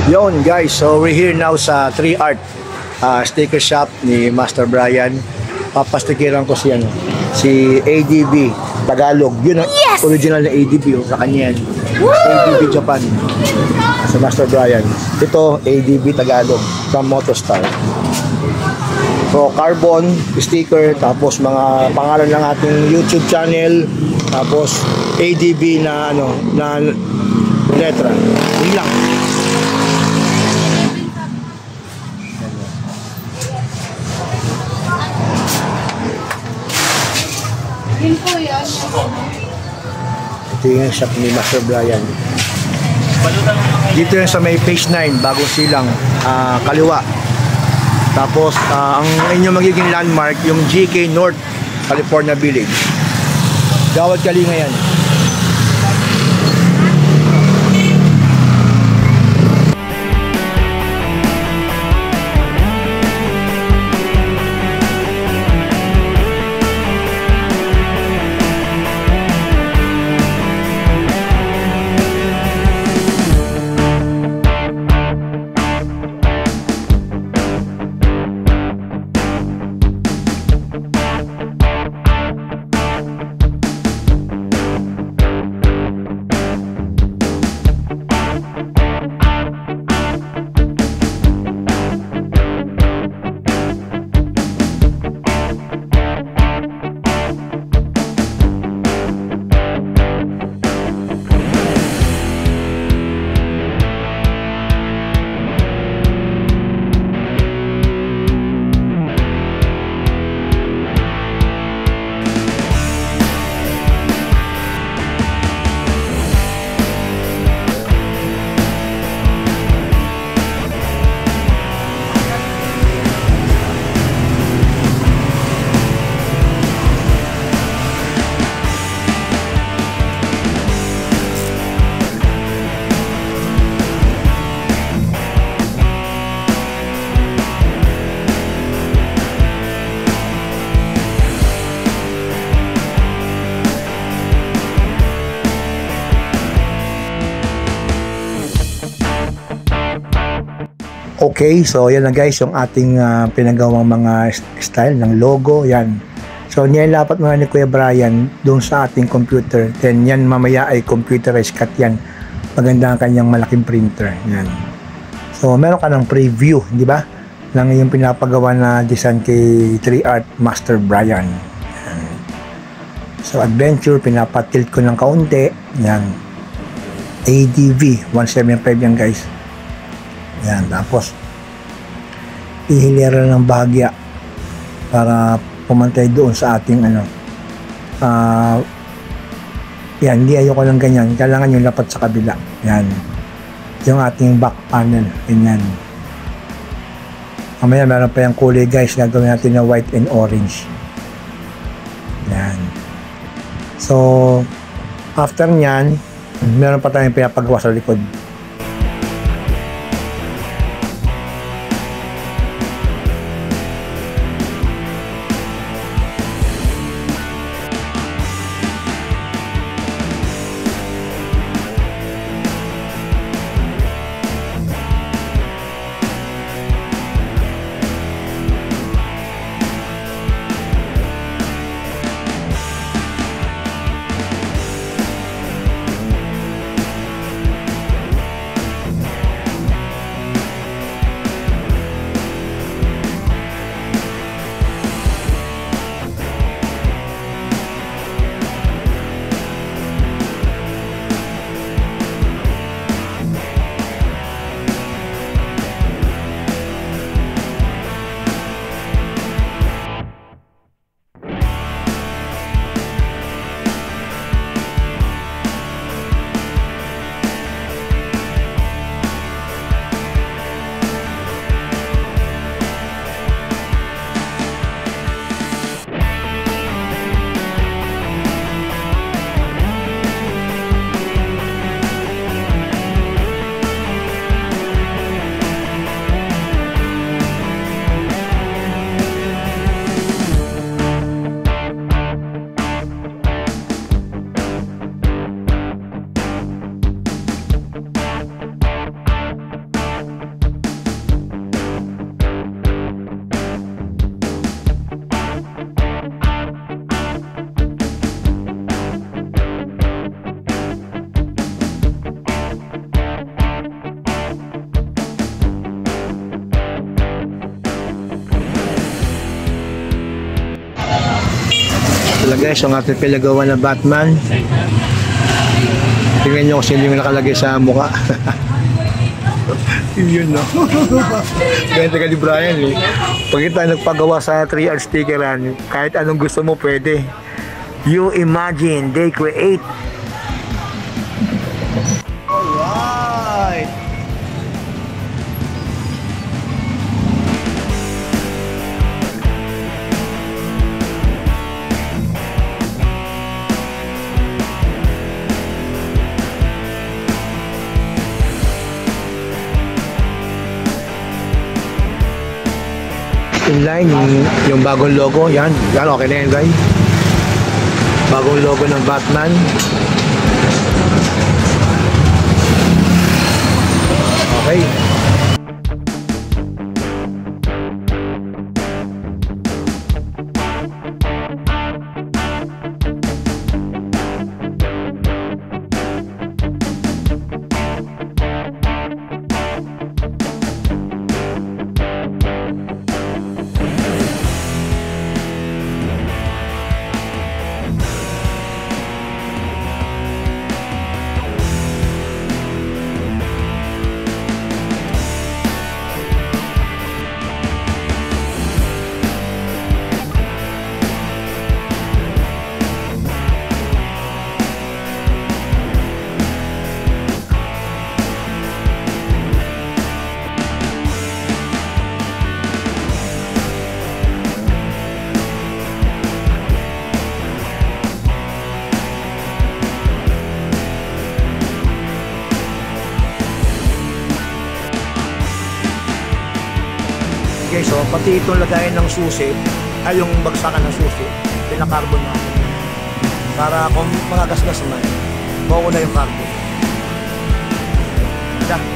Yon guys, so we're here now sa 3Art sticker shop ni Master Brian. Papastikiran ko si ADB Tagalog. Yun ang original na ADB, sa kanya yan. ADB Japan. Sa Master Brian. Ito, ADB Tagalog from Motostar. So, carbon, sticker, tapos mga pangalan ng ating YouTube channel, tapos ADB na letra. Yun lang. Ito yung shop ni Master Brian. Dito yung sa may page 9, bagong silang, kaliwa. Tapos ang inyong magiging landmark yung GK North California Village. Gawad Kalinga yan. Okay, so yan na guys yung ating pinagawang mga style ng logo, yan. So nilapat muna ni Kuya Brian doon sa ating computer. Then yan mamaya ay computerized cut yan. Maganda ang kanyang malaking printer, yan. So meron ka ng preview, di ba? Lang yung pinapagawa na design kay 3Art Master Brian. Yan. So adventure, pinapatilt ko ng kaunti, yan. ADV 175 yan guys. Yan, tapos ihilera ng bahagya para pumantay doon sa ating yan, hindi ayoko ng ganyan, kailangan yung lapat sa kabila, yan yung ating back panel, ganyan. Mamaya meron pa yung kulay guys, gagawin natin na white and orange, yan. So after nyan, meron pa tayong pinapagawa sa likod. guys, ang ating pinagawa na Batman. Tingnan nyo kung sino yung nakalagay sa mukha. Yun, no? Ganito ka ni Brian, eh. Pag tayo nagpagawa sa 3R stickeran, kahit anong gusto mo, pwede. You imagine, they create. Alright! Inline yung bagong logo, yan okay na yan guys, bagong logo ng Batman. Okay, okay, so pati itong lagayan ng susi, ay yung bagsakan ng susi, pinakarbon natin. Para kung mga gasgas naman, mauna yung carbon. Yeah.